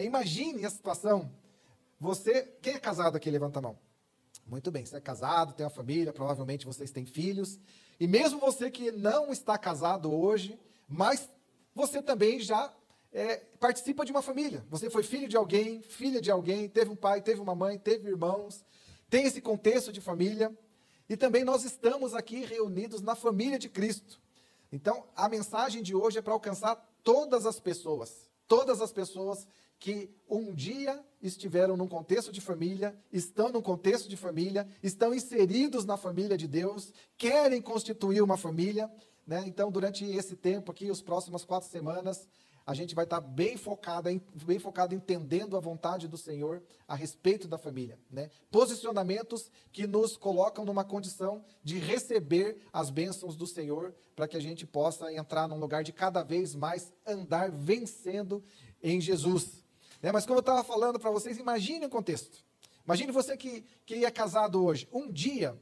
Imagine a situação. Quem é casado aqui, levanta a mão. Muito bem, você é casado, tem uma família, provavelmente vocês têm filhos. E mesmo você que não está casado hoje, mas você também já participa de uma família. Você foi filho de alguém, filha de alguém, teve um pai, teve uma mãe, teve irmãos. Tem esse contexto de família. E também nós estamos aqui reunidos na família de Cristo. Então, a mensagem de hoje é para alcançar todas as pessoas que um dia estiveram num contexto de família, estão num contexto de família, estão inseridos na família de Deus, querem constituir uma família, né? Então, durante esse tempo aqui, as próximas 4 semanas, a gente vai estar bem focado entendendo a vontade do Senhor a respeito da família, né? Posicionamentos que nos colocam numa condição de receber as bênçãos do Senhor, para que a gente possa entrar num lugar de cada vez mais andar vencendo em Jesus. Mas como eu estava falando para vocês, imagine o contexto. Imagine você que é casado hoje. Um dia,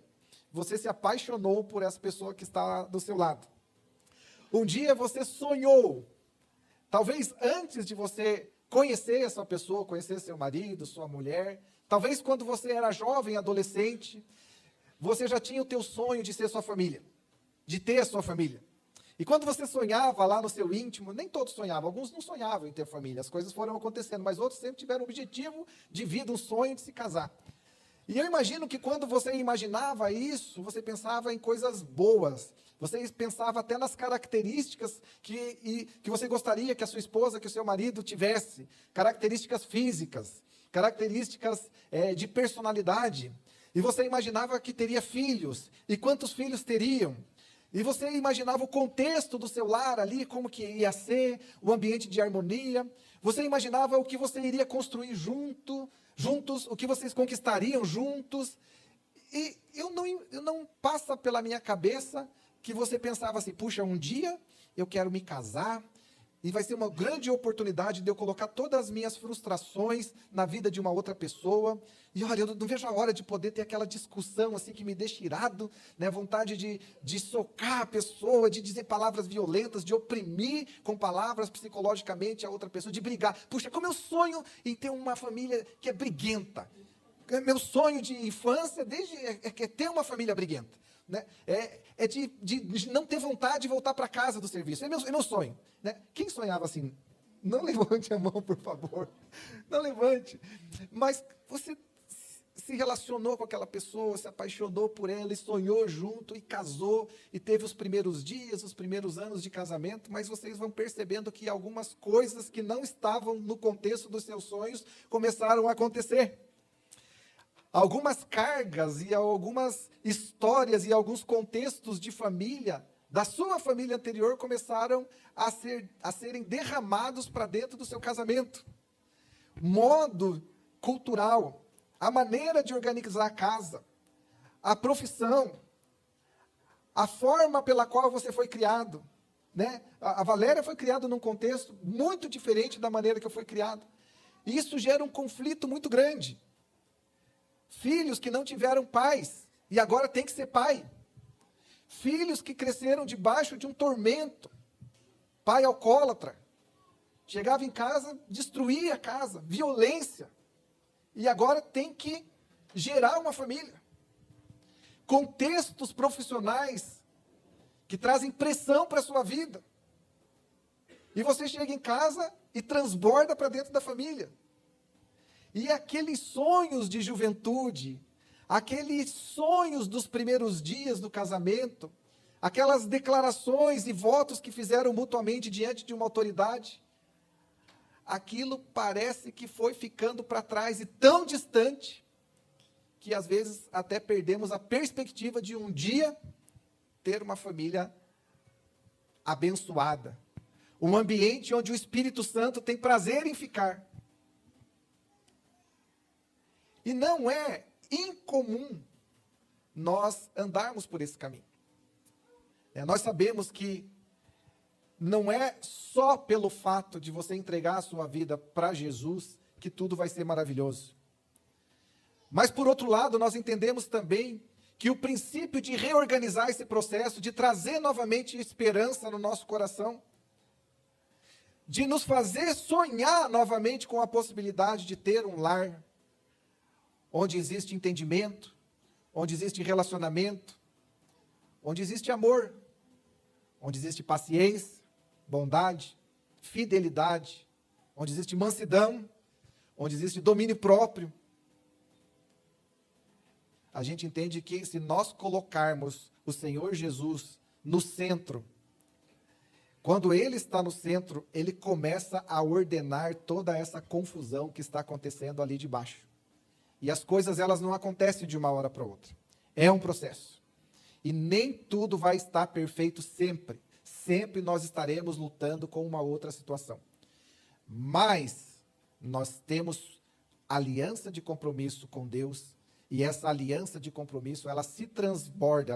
você se apaixonou por essa pessoa que está do seu lado. Um dia você sonhou. Talvez antes de você conhecer essa pessoa, conhecer seu marido, sua mulher, talvez quando você era jovem, adolescente, você já tinha o teu sonho de ser sua família, de ter a sua família. E quando você sonhava lá no seu íntimo, nem todos sonhavam, alguns não sonhavam em ter família, as coisas foram acontecendo, mas outros sempre tiveram um objetivo de vida, um sonho de se casar. E eu imagino que quando você imaginava isso, você pensava em coisas boas, você pensava até nas características que você gostaria que a sua esposa, que o seu marido tivesse, características físicas, características de personalidade. E você imaginava que teria filhos, e quantos filhos teriam. E você imaginava o contexto do seu lar ali, como que ia ser, o ambiente de harmonia. Você imaginava o que você iria construir juntos, o que vocês conquistariam juntos. E não passa pela minha cabeça que você pensava assim, puxa, um dia eu quero me casar, e vai ser uma grande oportunidade de eu colocar todas as minhas frustrações na vida de uma outra pessoa. E olha, eu não vejo a hora de poder ter aquela discussão assim que me deixa irado, né? Vontade de socar a pessoa, de dizer palavras violentas, de oprimir com palavras psicologicamente a outra pessoa, de brigar. Puxa, como eu sonho em ter uma família que é briguenta. Meu sonho de infância é ter uma família briguenta. Né? De não ter vontade de voltar para casa do serviço. É meu sonho. Né? Quem sonhava assim? Não levante a mão, por favor. Não levante. Mas você se relacionou com aquela pessoa, se apaixonou por ela e sonhou junto e casou e teve os primeiros dias, os primeiros anos de casamento, mas vocês vão percebendo que algumas coisas que não estavam no contexto dos seus sonhos começaram a acontecer. Algumas cargas e algumas histórias e alguns contextos de família, da sua família anterior, começaram a serem derramados para dentro do seu casamento. Modo cultural, a maneira de organizar a casa, a profissão, a forma pela qual você foi criado. Né? A Valéria foi criada num contexto muito diferente da maneira que eu fui criado. E isso gera um conflito muito grande. Filhos que não tiveram pais e agora tem que ser pai. Filhos que cresceram debaixo de um tormento. Pai alcoólatra. Chegava em casa, destruía a casa, violência. E agora tem que gerar uma família. Contextos profissionais que trazem pressão para a sua vida. E você chega em casa e transborda para dentro da família. E aqueles sonhos de juventude, aqueles sonhos dos primeiros dias do casamento, aquelas declarações e votos que fizeram mutuamente diante de uma autoridade, aquilo parece que foi ficando para trás e tão distante, que às vezes até perdemos a perspectiva de um dia ter uma família abençoada. Um ambiente onde o Espírito Santo tem prazer em ficar. E não é incomum nós andarmos por esse caminho. Nós sabemos que não é só pelo fato de você entregar a sua vida para Jesus que tudo vai ser maravilhoso. Mas, por outro lado, nós entendemos também que o princípio de reorganizar esse processo, de trazer novamente esperança no nosso coração, de nos fazer sonhar novamente com a possibilidade de ter um lar onde existe entendimento, onde existe relacionamento, onde existe amor, onde existe paciência, bondade, fidelidade, onde existe mansidão, onde existe domínio próprio. A gente entende que se nós colocarmos o Senhor Jesus no centro, quando Ele está no centro, Ele começa a ordenar toda essa confusão que está acontecendo ali de baixo. E as coisas, elas não acontecem de uma hora para outra. É um processo. E nem tudo vai estar perfeito sempre. Sempre nós estaremos lutando com uma outra situação. Mas nós temos aliança de compromisso com Deus, e essa aliança de compromisso, ela se transborda,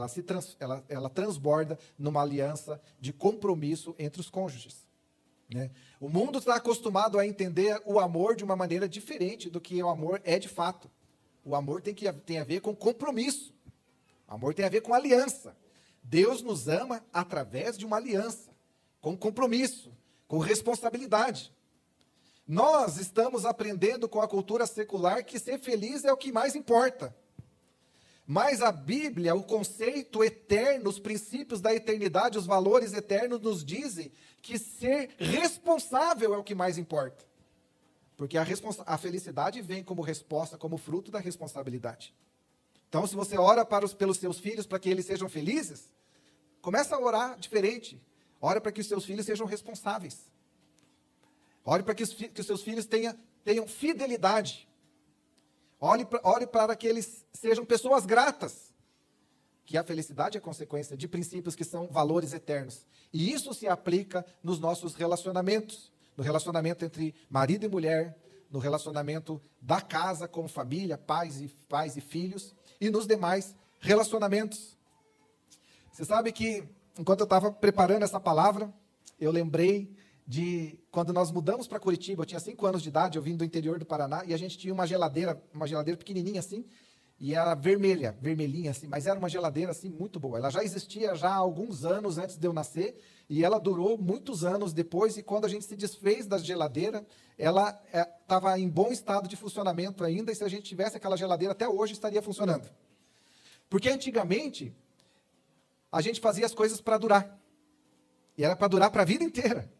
ela transborda numa aliança de compromisso entre os cônjuges. Né? O mundo está acostumado a entender o amor de uma maneira diferente do que o amor é de fato. O amor tem a ver com compromisso. O amor tem a ver com aliança. Deus nos ama através de uma aliança, com compromisso, com responsabilidade. Nós estamos aprendendo com a cultura secular que ser feliz é o que mais importa. Mas a Bíblia, o conceito eterno, os princípios da eternidade, os valores eternos nos dizem que ser responsável é o que mais importa. Porque a felicidade vem como resposta, como fruto da responsabilidade. Então, se você ora pelos seus filhos para que eles sejam felizes, começa a orar diferente. Ora para que os seus filhos sejam responsáveis. Ore para que os seus filhos tenham fidelidade. Ore para que eles sejam pessoas gratas. Que a felicidade é consequência de princípios que são valores eternos. E isso se aplica nos nossos relacionamentos. No relacionamento entre marido e mulher, no relacionamento da casa com família, pais e filhos, e nos demais relacionamentos. Você sabe que, enquanto eu estava preparando essa palavra, eu lembrei de quando nós mudamos para Curitiba. Eu tinha 5 anos de idade, eu vim do interior do Paraná, e a gente tinha uma geladeira pequenininha assim, e era vermelhinha assim, mas era uma geladeira assim muito boa. Ela já existia já há alguns anos antes de eu nascer, e ela durou muitos anos depois, e quando a gente se desfez da geladeira, ela estava em bom estado de funcionamento ainda, e se a gente tivesse aquela geladeira até hoje estaria funcionando. Porque antigamente, a gente fazia as coisas para durar, e era para durar para a vida inteira.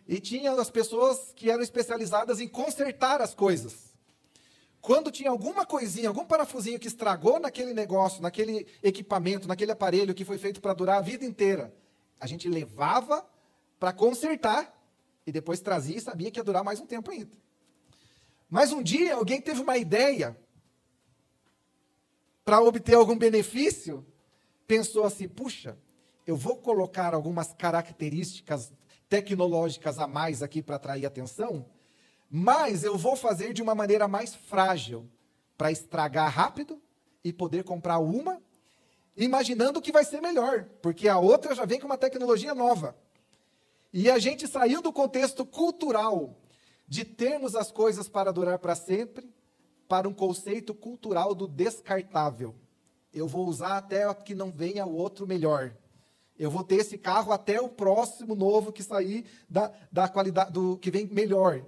E tinha as pessoas que eram especializadas em consertar as coisas. Quando tinha alguma coisinha, algum parafusinho que estragou naquele negócio, naquele equipamento, naquele aparelho que foi feito para durar a vida inteira, a gente levava para consertar e depois trazia e sabia que ia durar mais um tempo ainda. Mas um dia alguém teve uma ideia para obter algum benefício, pensou assim, puxa, eu vou colocar algumas características tecnológicas a mais aqui para atrair atenção, mas eu vou fazer de uma maneira mais frágil, para estragar rápido e poder comprar uma, imaginando que vai ser melhor, porque a outra já vem com uma tecnologia nova. E a gente saiu do contexto cultural de termos as coisas para durar para sempre, para um conceito cultural do descartável. Eu vou usar até que não venha o outro melhor. Eu vou ter esse carro até o próximo novo que sair da qualidade, do que vem melhor.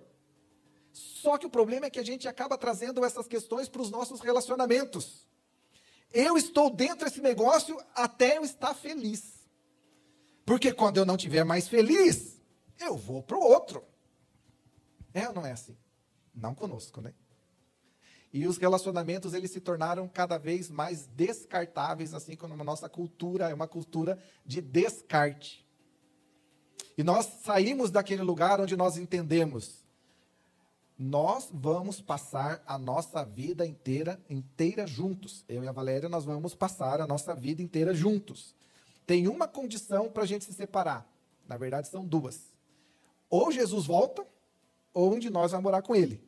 Só que o problema é que a gente acaba trazendo essas questões para os nossos relacionamentos. Eu estou dentro desse negócio até eu estar feliz. Porque quando eu não estiver mais feliz, eu vou para o outro. É ou não é assim? Não conosco, né? E os relacionamentos, eles se tornaram cada vez mais descartáveis, assim como a nossa cultura é uma cultura de descarte. E nós saímos daquele lugar onde nós entendemos, nós vamos passar a nossa vida inteira juntos. Eu e a Valéria, nós vamos passar a nossa vida inteira juntos. Tem uma condição para a gente se separar. Na verdade, são duas. Ou Jesus volta, ou um de nós vai morar com ele.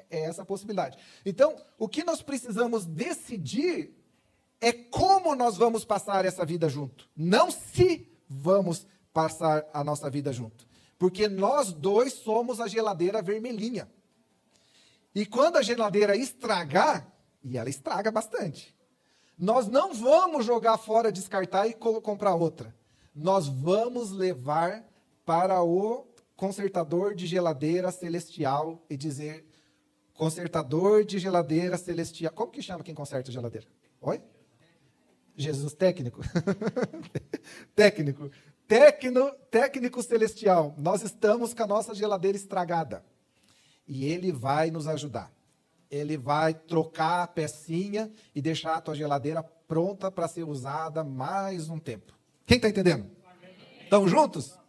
É essa a possibilidade. Então, o que nós precisamos decidir é como nós vamos passar essa vida junto. Não se vamos passar a nossa vida junto. Porque nós dois somos a geladeira vermelhinha. E quando a geladeira estragar, e ela estraga bastante, nós não vamos jogar fora, descartar e comprar outra. Nós vamos levar para o consertador de geladeira celestial e dizer, consertador de geladeira celestial. Como que chama quem conserta geladeira? Oi? Jesus técnico? Técnico celestial. Nós estamos com a nossa geladeira estragada. E ele vai nos ajudar. Ele vai trocar a pecinha e deixar a tua geladeira pronta para ser usada mais um tempo. Quem está entendendo? Estamos juntos?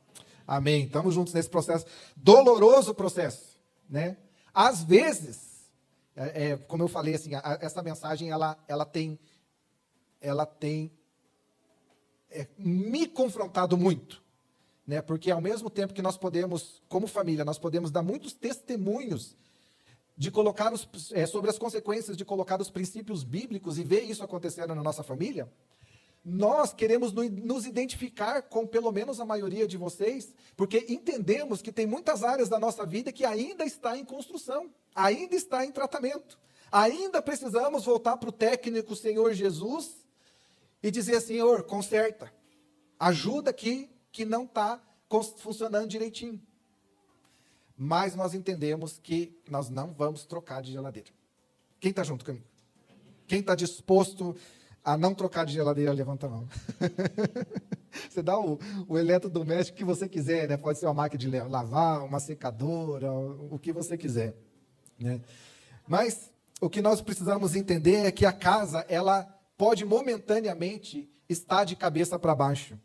Amém. Estamos juntos nesse processo. Doloroso processo, né? Às vezes, como eu falei, assim, essa mensagem, ela tem me confrontado muito, né? Porque ao mesmo tempo que nós podemos, como família, nós podemos dar muitos testemunhos de colocar sobre as consequências de colocar os princípios bíblicos e ver isso acontecendo na nossa família, nós queremos nos identificar com pelo menos a maioria de vocês, porque entendemos que tem muitas áreas da nossa vida que ainda está em construção, ainda está em tratamento, ainda precisamos voltar para o técnico Senhor Jesus e dizer, Senhor, conserta, ajuda aqui que não está funcionando direitinho. Mas nós entendemos que nós não vamos trocar de geladeira. Quem está junto comigo? Quem está disposto a não trocar de geladeira, levanta a mão. Você dá o eletrodoméstico que você quiser, né? Pode ser uma máquina de lavar, uma secadora, o que você quiser, né? Mas o que nós precisamos entender é que a casa, ela pode momentaneamente estar de cabeça para baixo,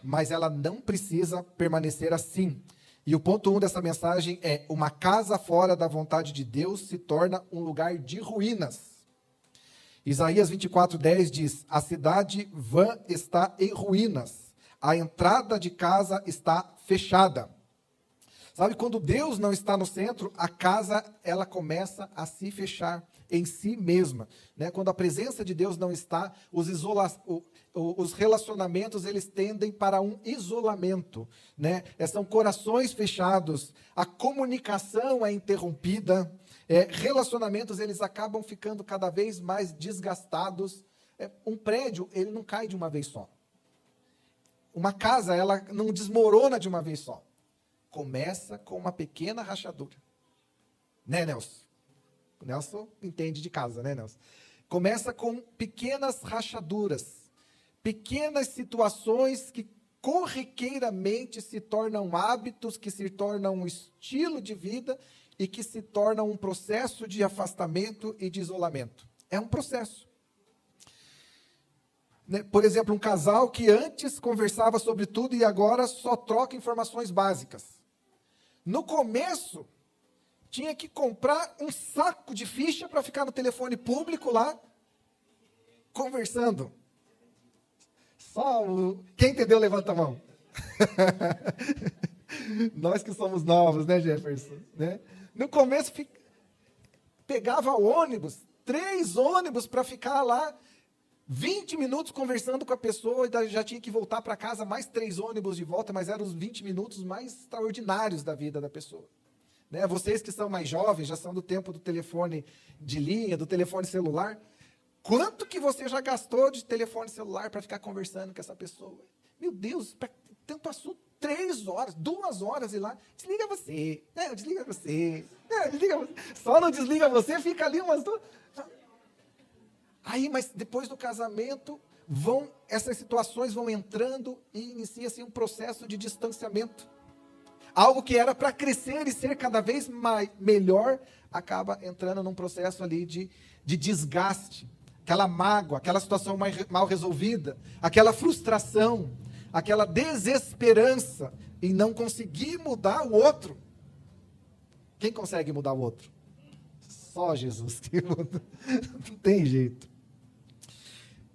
mas ela não precisa permanecer assim. E o ponto 1 dessa mensagem é: uma casa fora da vontade de Deus se torna um lugar de ruínas. Isaías 24:10 diz: a cidade vã está em ruínas, a entrada de casa está fechada. Sabe, quando Deus não está no centro, a casa, ela começa a se fechar em si mesma, né? Quando a presença de Deus não está, os relacionamentos, eles tendem para um isolamento, né? São corações fechados, a comunicação é interrompida, relacionamentos, eles acabam ficando cada vez mais desgastados. Um prédio, ele não cai de uma vez só. Uma casa, ela não desmorona de uma vez só. Começa com uma pequena rachadura. Né, Nelson? O Nelson entende de casa, né, Nelson? Começa com pequenas rachaduras, pequenas situações que corriqueiramente se tornam hábitos, que se tornam um estilo de vida e que se tornam um processo de afastamento e de isolamento. É um processo. Por exemplo, um casal que antes conversava sobre tudo e agora só troca informações básicas. No começo, tinha que comprar um saco de ficha para ficar no telefone público lá, conversando. Quem entendeu, levanta a mão. Nós que somos novos, né, Jefferson? Né? No começo, pegava ônibus, 3 ônibus para ficar lá 20 minutos conversando com a pessoa, e já tinha que voltar para casa, mais 3 ônibus de volta, mas eram os 20 minutos mais extraordinários da vida da pessoa. Né? Vocês que são mais jovens, já são do tempo do telefone de linha, do telefone celular. Quanto que você já gastou de telefone celular para ficar conversando com essa pessoa? Meu Deus, tanto assunto, 3 horas, 2 horas, e lá, desliga você, desliga você, desliga você. Só não desliga você, fica ali umas 2... Aí, mas depois do casamento, essas situações vão entrando e inicia-se um processo de distanciamento. Algo que era para crescer e ser cada vez melhor, acaba entrando num processo ali de desgaste. Aquela mágoa, aquela situação mal resolvida, aquela frustração, aquela desesperança em não conseguir mudar o outro. Quem consegue mudar o outro? Só Jesus que muda. Não tem jeito.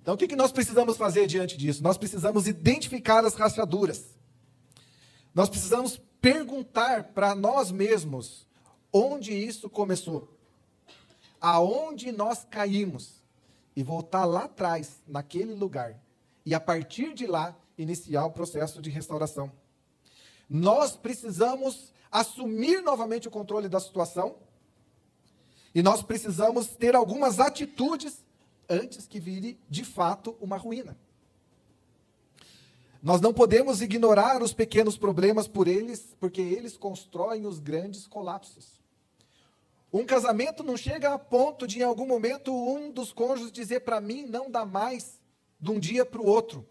Então, o que nós precisamos fazer diante disso? Nós precisamos identificar as rachaduras. Nós precisamos perguntar para nós mesmos onde isso começou. Aonde nós caímos. E voltar lá atrás, naquele lugar. E a partir de lá, iniciar o processo de restauração. Nós precisamos assumir novamente o controle da situação. E nós precisamos ter algumas atitudes antes que vire, de fato, uma ruína. Nós não podemos ignorar os pequenos problemas porque eles constroem os grandes colapsos. Um casamento não chega a ponto de, em algum momento, um dos cônjuges dizer para mim, não dá mais, de um dia para o outro.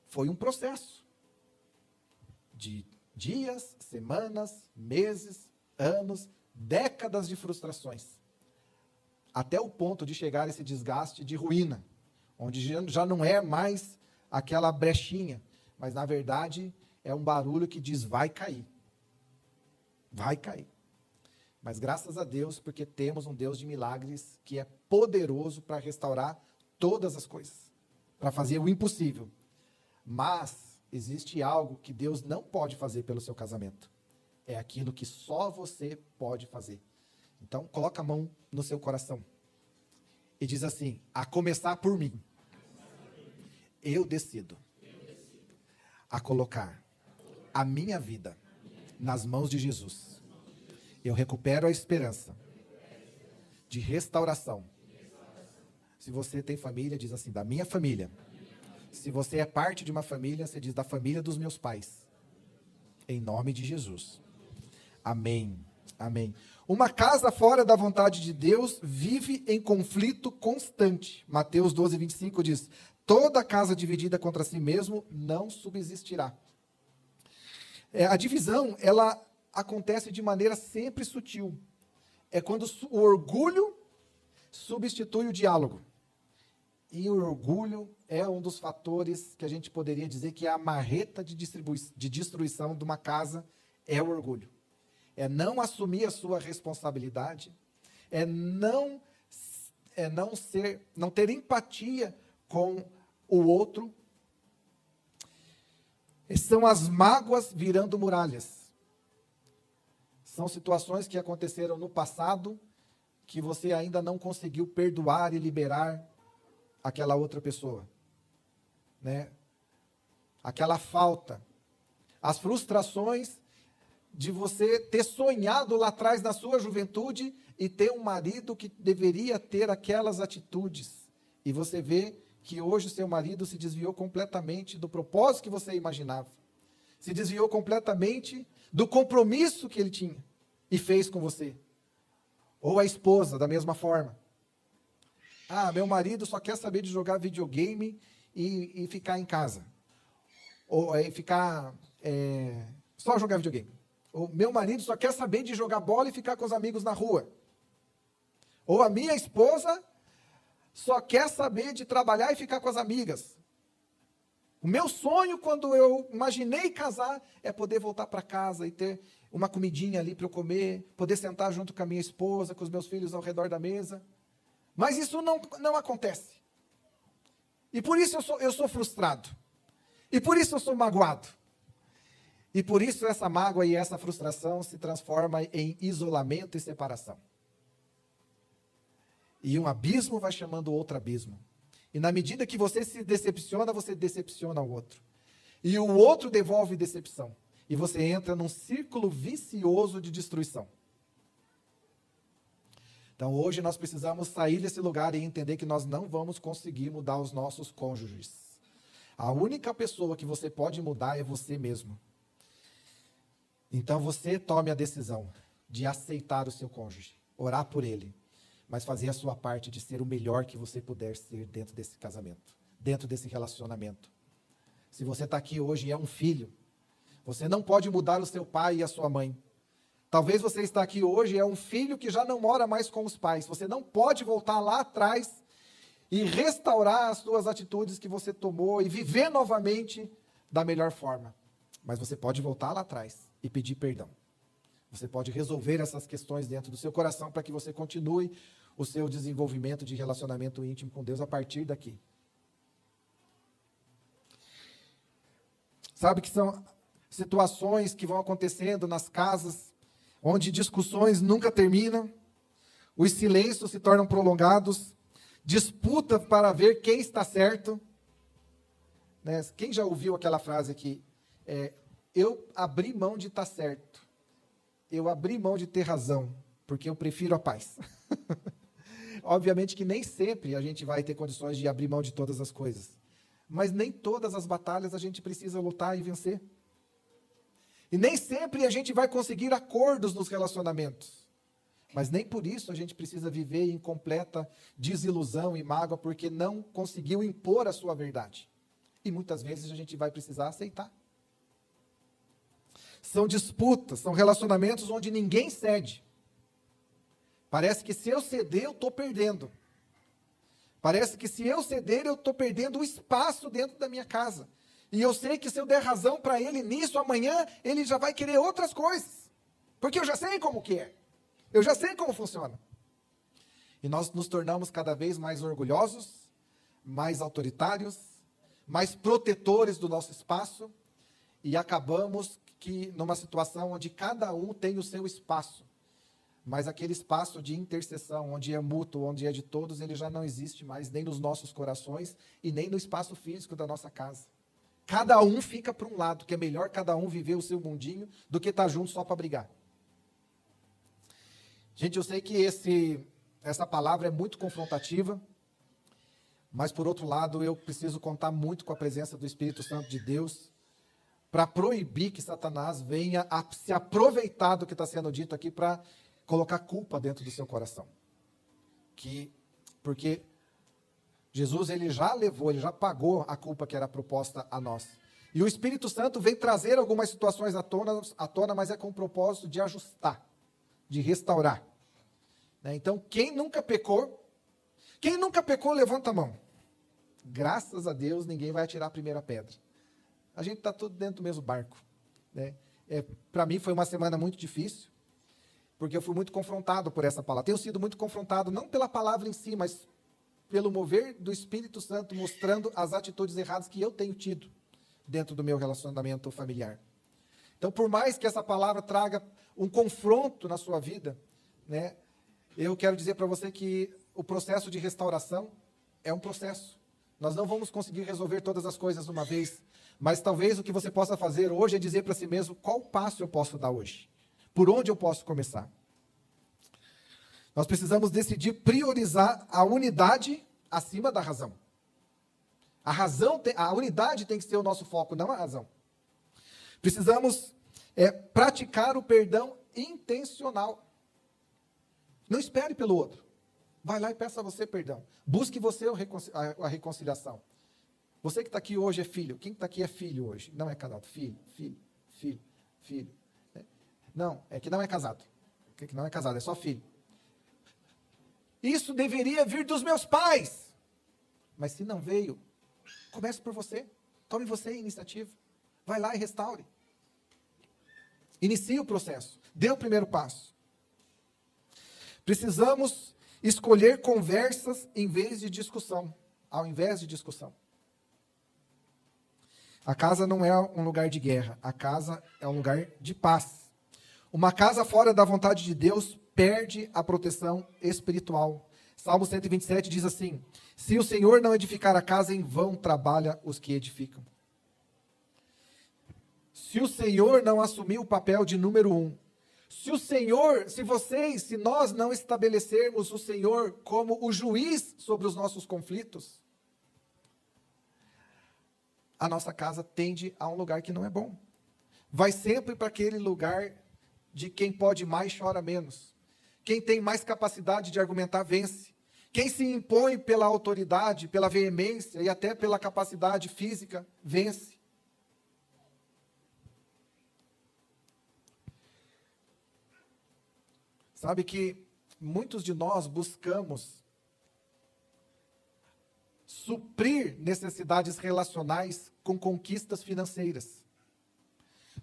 Foi um processo de dias, semanas, meses, anos, décadas de frustrações, até o ponto de chegar a esse desgaste de ruína, onde já não é mais aquela brechinha, mas na verdade é um barulho que diz vai cair. Vai cair. Mas graças a Deus, porque temos um Deus de milagres que é poderoso para restaurar todas as coisas, para fazer o impossível. Mas existe algo que Deus não pode fazer pelo seu casamento. É aquilo que só você pode fazer. Então, coloca a mão no seu coração e diz assim: a começar por mim, eu decido a colocar a minha vida nas mãos de Jesus. Eu recupero a esperança de restauração. Se você tem família, diz assim: da minha família. Se você é parte de uma família, você diz: da família dos meus pais. Em nome de Jesus. Amém. Amém. Uma casa fora da vontade de Deus vive em conflito constante. Mateus 12, 25 diz: toda casa dividida contra si mesmo não subsistirá. A divisão, ela acontece de maneira sempre sutil. É quando o orgulho substitui o diálogo. E o orgulho é um dos fatores que a gente poderia dizer que é a marreta de destruição de uma casa, é o orgulho. É não assumir a sua responsabilidade, é não ter empatia com o outro. São as mágoas virando muralhas. São situações que aconteceram no passado, que você ainda não conseguiu perdoar e liberar aquela outra pessoa, né? Aquela falta, as frustrações de você ter sonhado lá atrás na sua juventude e ter um marido que deveria ter aquelas atitudes, e você vê que hoje o seu marido se desviou completamente do propósito que você imaginava, se desviou completamente do compromisso que ele tinha e fez com você. Ou a esposa, da mesma forma. Ah, meu marido só quer saber de jogar videogame e ficar em casa. Ou ficar só jogar videogame. Ou meu marido só quer saber de jogar bola e ficar com os amigos na rua. Ou a minha esposa só quer saber de trabalhar e ficar com as amigas. O meu sonho, quando eu imaginei casar, é poder voltar para casa e ter uma comidinha ali para eu comer, poder sentar junto com a minha esposa, com os meus filhos ao redor da mesa. Mas isso não acontece. E por isso eu sou frustrado. E por isso eu sou magoado. E por isso essa mágoa e essa frustração se transforma em isolamento e separação. E um abismo vai chamando outro abismo. E na medida que você se decepciona, você decepciona o outro. E o outro devolve decepção. E você entra num círculo vicioso de destruição. Então hoje nós precisamos sair desse lugar e entender que nós não vamos conseguir mudar os nossos cônjuges. A única pessoa que você pode mudar é você mesmo. Então você tome a decisão de aceitar o seu cônjuge, orar por ele, mas fazer a sua parte de ser o melhor que você puder ser dentro desse casamento, dentro desse relacionamento. Se você está aqui hoje e é um filho, você não pode mudar o seu pai e a sua mãe. Talvez você está aqui hoje e é um filho que já não mora mais com os pais. Você não pode voltar lá atrás e restaurar as suas atitudes que você tomou e viver novamente da melhor forma. Mas você pode voltar lá atrás e pedir perdão. Você pode resolver essas questões dentro do seu coração para que você continue o seu desenvolvimento de relacionamento íntimo com Deus a partir daqui. Sabe que são situações que vão acontecendo nas casas, onde discussões nunca terminam, os silêncios se tornam prolongados, disputa para ver quem está certo. Né? Quem já ouviu aquela frase aqui? Eu abri mão de estar certo. Eu abri mão de ter razão, porque eu prefiro a paz. Obviamente que nem sempre a gente vai ter condições de abrir mão de todas as coisas. Mas nem todas as batalhas a gente precisa lutar e vencer. E nem sempre a gente vai conseguir acordos nos relacionamentos. Mas nem por isso a gente precisa viver em completa desilusão e mágoa, porque não conseguiu impor a sua verdade. E muitas vezes a gente vai precisar aceitar. São disputas, são relacionamentos onde ninguém cede. Parece que se eu ceder, eu estou perdendo. Parece que se eu ceder, eu estou perdendo o espaço dentro da minha casa. E eu sei que se eu der razão para ele nisso, amanhã ele já vai querer outras coisas. Porque eu já sei como que é. Eu já sei como funciona. E nós nos tornamos cada vez mais orgulhosos, mais autoritários, mais protetores do nosso espaço. E acabamos numa situação onde cada um tem o seu espaço. Mas aquele espaço de intercessão, onde é mútuo, onde é de todos, ele já não existe mais, nem nos nossos corações e nem no espaço físico da nossa casa. Cada um fica para um lado, que é melhor cada um viver o seu mundinho do que estar junto só para brigar. Gente, eu sei que essa palavra é muito confrontativa, mas por outro lado eu preciso contar muito com a presença do Espírito Santo de Deus para proibir que Satanás venha a se aproveitar do que está sendo dito aqui para colocar culpa dentro do seu coração. Porque Jesus ele já pagou a culpa que era proposta a nós. E o Espírito Santo vem trazer algumas situações à tona, mas é com o propósito de ajustar, de restaurar. Então, quem nunca pecou, levanta a mão. Graças a Deus, ninguém vai atirar a primeira pedra. A gente está tudo dentro do mesmo barco. Para mim, foi uma semana muito difícil, porque eu fui muito confrontado por essa palavra. Tenho sido muito confrontado, não pela palavra em si, mas pelo mover do Espírito Santo, mostrando as atitudes erradas que eu tenho tido dentro do meu relacionamento familiar. Então, por mais que essa palavra traga um confronto na sua vida, eu quero dizer para você que o processo de restauração é um processo. Nós não vamos conseguir resolver todas as coisas de uma vez, mas talvez o que você possa fazer hoje é dizer para si mesmo qual passo eu posso dar hoje, por onde eu posso começar. Nós precisamos decidir priorizar a unidade acima da razão. A unidade tem que ser o nosso foco, não a razão. Precisamos praticar o perdão intencional. Não espere pelo outro. Vai lá e peça a você perdão. Busque você a reconciliação. Você que está aqui hoje é filho. Quem está aqui é filho hoje? Não é casado. Filho. Não, é que não é casado. Que não é casado, é só filho. Isso deveria vir dos meus pais. Mas se não veio, comece por você. Tome você a iniciativa. Vai lá e restaure. Inicie o processo. Dê o primeiro passo. Precisamos escolher conversas em vez de discussão. Ao invés de discussão. A casa não é um lugar de guerra. A casa é um lugar de paz. Uma casa fora da vontade de Deus perde a proteção espiritual. Salmo 127 diz assim: se o Senhor não edificar a casa, em vão trabalha os que edificam. Se o Senhor não assumir o papel de número 1, se nós não estabelecermos o Senhor como o juiz sobre os nossos conflitos, a nossa casa tende a um lugar que não é bom. Vai sempre para aquele lugar de quem pode mais chora menos. Quem tem mais capacidade de argumentar vence. Quem se impõe pela autoridade, pela veemência e até pela capacidade física, vence. Sabe que muitos de nós buscamos suprir necessidades relacionais com conquistas financeiras.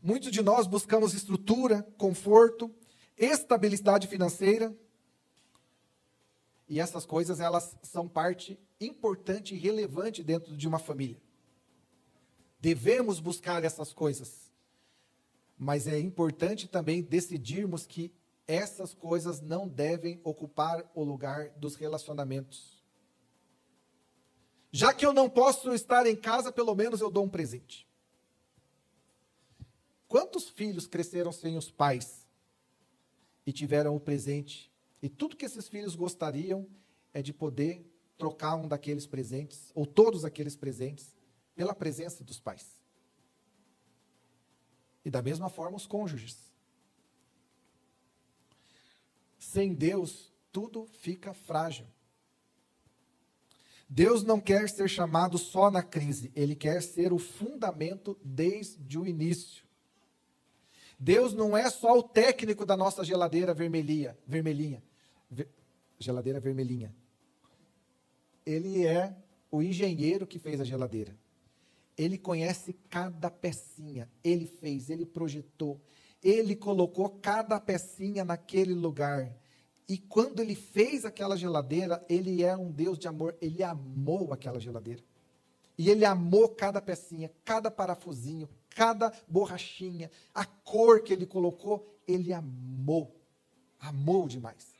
Muitos de nós buscamos estrutura, conforto, estabilidade financeira. E essas coisas, elas são parte importante e relevante dentro de uma família. Devemos buscar essas coisas. Mas é importante também decidirmos que essas coisas não devem ocupar o lugar dos relacionamentos. Já que eu não posso estar em casa, pelo menos eu dou um presente. Quantos filhos cresceram sem os pais e tiveram o presente? E tudo que esses filhos gostariam é de poder trocar um daqueles presentes, ou todos aqueles presentes, pela presença dos pais. E da mesma forma os cônjuges. Sem Deus, tudo fica frágil. Deus não quer ser chamado só na crise, Ele quer ser o fundamento desde o início. Deus não é só o técnico da nossa geladeira geladeira vermelhinha. Ele é o engenheiro que fez a geladeira. Ele conhece cada pecinha, ele fez, ele projetou, ele colocou cada pecinha naquele lugar. E quando ele fez aquela geladeira, ele é um Deus de amor, ele amou aquela geladeira. E ele amou cada pecinha, cada parafusinho, cada borrachinha, a cor que ele colocou, ele amou. Amou demais.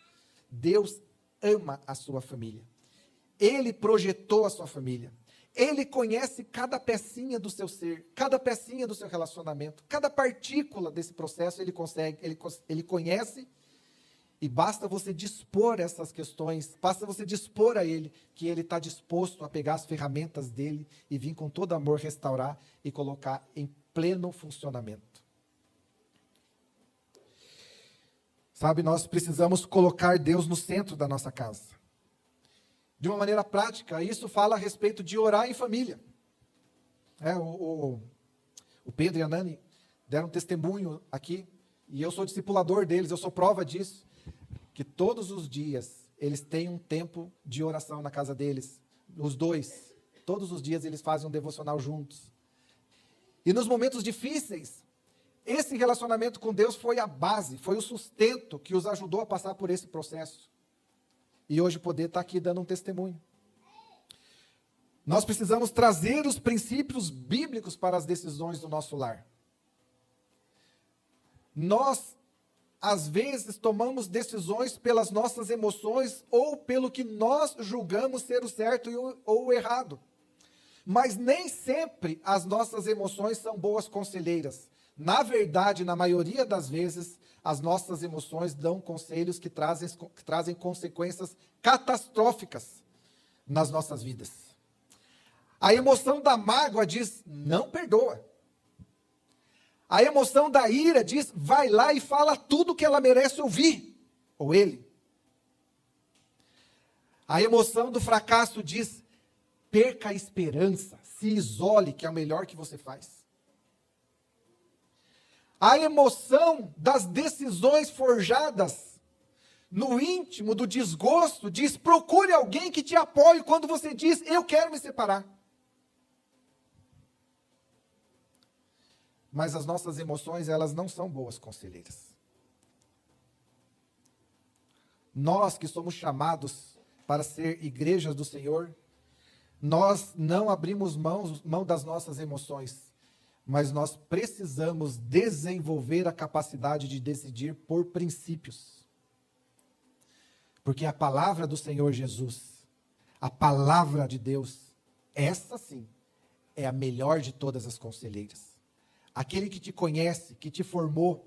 Deus ama a sua família. Ele projetou a sua família. Ele conhece cada pecinha do seu ser, cada pecinha do seu relacionamento, cada partícula desse processo ele conhece. E basta você dispor essas questões, basta você dispor a Ele, que Ele está disposto a pegar as ferramentas dEle e vir com todo amor restaurar e colocar em pleno funcionamento. Sabe, nós precisamos colocar Deus no centro da nossa casa. De uma maneira prática, isso fala a respeito de orar em família. O Pedro e a Nani deram testemunho aqui, e eu sou discipulador deles, eu sou prova disso. Que todos os dias eles têm um tempo de oração na casa deles, os dois. Todos os dias eles fazem um devocional juntos. E nos momentos difíceis, esse relacionamento com Deus foi a base, foi o sustento que os ajudou a passar por esse processo. E hoje poder estar aqui dando um testemunho. Nós precisamos trazer os princípios bíblicos para as decisões do nosso lar. Nós às vezes, tomamos decisões pelas nossas emoções ou pelo que nós julgamos ser o certo ou o errado. Mas nem sempre as nossas emoções são boas conselheiras. Na verdade, na maioria das vezes, as nossas emoções dão conselhos que trazem consequências catastróficas nas nossas vidas. A emoção da mágoa diz, não perdoa. A emoção da ira diz, vai lá e fala tudo que ela merece ouvir, ou ele. A emoção do fracasso diz, perca a esperança, se isole, que é o melhor que você faz. A emoção das decisões forjadas no íntimo do desgosto diz, procure alguém que te apoie quando você diz, eu quero me separar. Mas as nossas emoções, elas não são boas conselheiras. Nós que somos chamados para ser igrejas do Senhor, nós não abrimos mão das nossas emoções, mas nós precisamos desenvolver a capacidade de decidir por princípios. Porque a palavra do Senhor Jesus, a palavra de Deus, essa sim, é a melhor de todas as conselheiras. Aquele que te conhece, que te formou,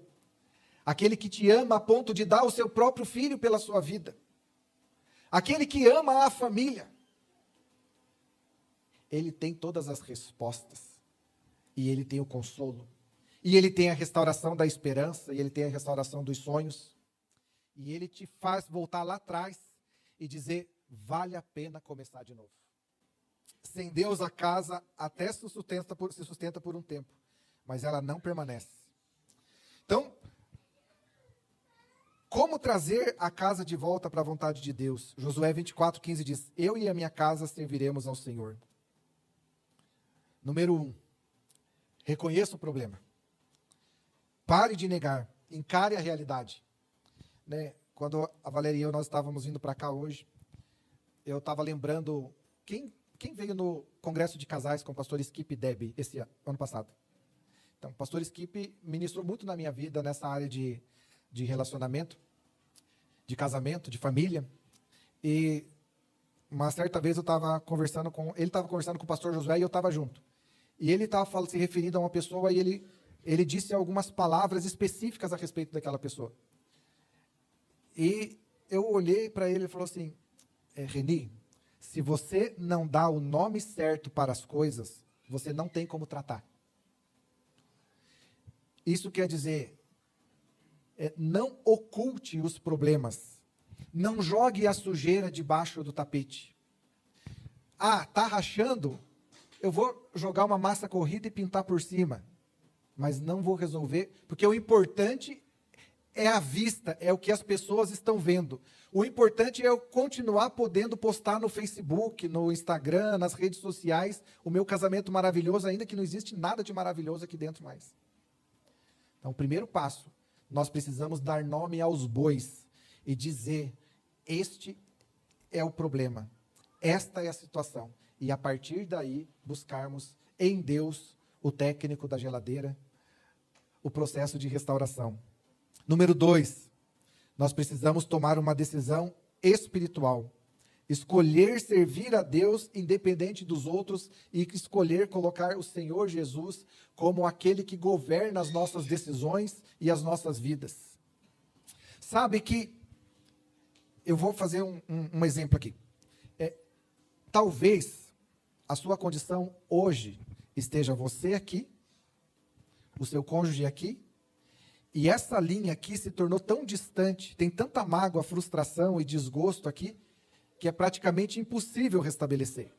aquele que te ama a ponto de dar o seu próprio filho pela sua vida, aquele que ama a família, ele tem todas as respostas, e ele tem o consolo, e ele tem a restauração da esperança, e ele tem a restauração dos sonhos, e ele te faz voltar lá atrás e dizer, vale a pena começar de novo. Sem Deus a casa até se sustenta por um tempo, mas ela não permanece. Então, como trazer a casa de volta para a vontade de Deus? Josué 24:15 diz, eu e a minha casa serviremos ao Senhor. Número 1, reconheça o problema. Pare de negar, encare a realidade. Quando a Valéria e eu, nós estávamos vindo para cá hoje, eu estava lembrando, quem veio no congresso de casais com o pastor Skip e Debbie esse ano passado? Então, o pastor Skip ministrou muito na minha vida nessa área de relacionamento, de casamento, de família. E uma certa vez ele estava conversando com o pastor Josué e eu estava junto. E ele estava se referindo a uma pessoa e ele disse algumas palavras específicas a respeito daquela pessoa. E eu olhei para ele e falou assim, Reni, se você não dá o nome certo para as coisas, você não tem como tratar. Isso quer dizer, não oculte os problemas. Não jogue a sujeira debaixo do tapete. Ah, tá rachando? Eu vou jogar uma massa corrida e pintar por cima. Mas não vou resolver, porque o importante é a vista, é o que as pessoas estão vendo. O importante é eu continuar podendo postar no Facebook, no Instagram, nas redes sociais, o meu casamento maravilhoso, ainda que não existe nada de maravilhoso aqui dentro mais. Então, o primeiro passo, nós precisamos dar nome aos bois e dizer, este é o problema, esta é a situação. E a partir daí, buscarmos em Deus, o técnico da geladeira, o processo de restauração. Número 2, nós precisamos tomar uma decisão espiritual. Escolher servir a Deus independente dos outros e escolher colocar o Senhor Jesus como aquele que governa as nossas decisões e as nossas vidas. Sabe que, eu vou fazer um exemplo aqui. Talvez a sua condição hoje esteja você aqui, o seu cônjuge aqui, e essa linha aqui se tornou tão distante, tem tanta mágoa, frustração e desgosto aqui, que é praticamente impossível restabelecer.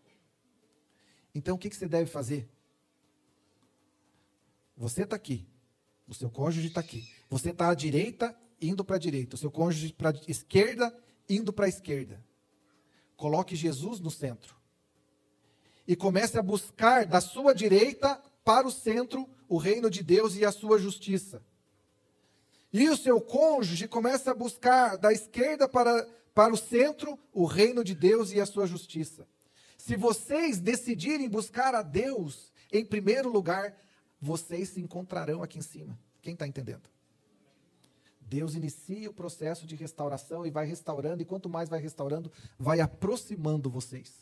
Então, o que você deve fazer? Você está aqui, o seu cônjuge está aqui. Você está à direita, indo para a direita. O seu cônjuge para a esquerda, indo para a esquerda. Coloque Jesus no centro. E comece a buscar da sua direita para o centro o reino de Deus e a sua justiça. E o seu cônjuge começa a buscar da esquerda para o centro o reino de Deus e a sua justiça. Se vocês decidirem buscar a Deus em primeiro lugar, vocês se encontrarão aqui em cima. Quem está entendendo? Deus inicia o processo de restauração e vai restaurando, e quanto mais vai restaurando, vai aproximando vocês.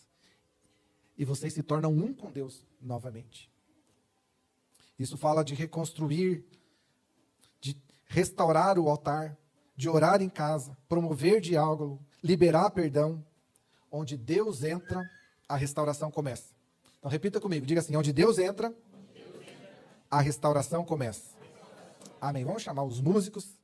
E vocês se tornam um com Deus novamente. Isso fala de reconstruir, de restaurar o altar, de orar em casa, promover diálogo, liberar perdão. Onde Deus entra, a restauração começa. Então repita comigo, diga assim, onde Deus entra, a restauração começa. Amém. Vamos chamar os músicos.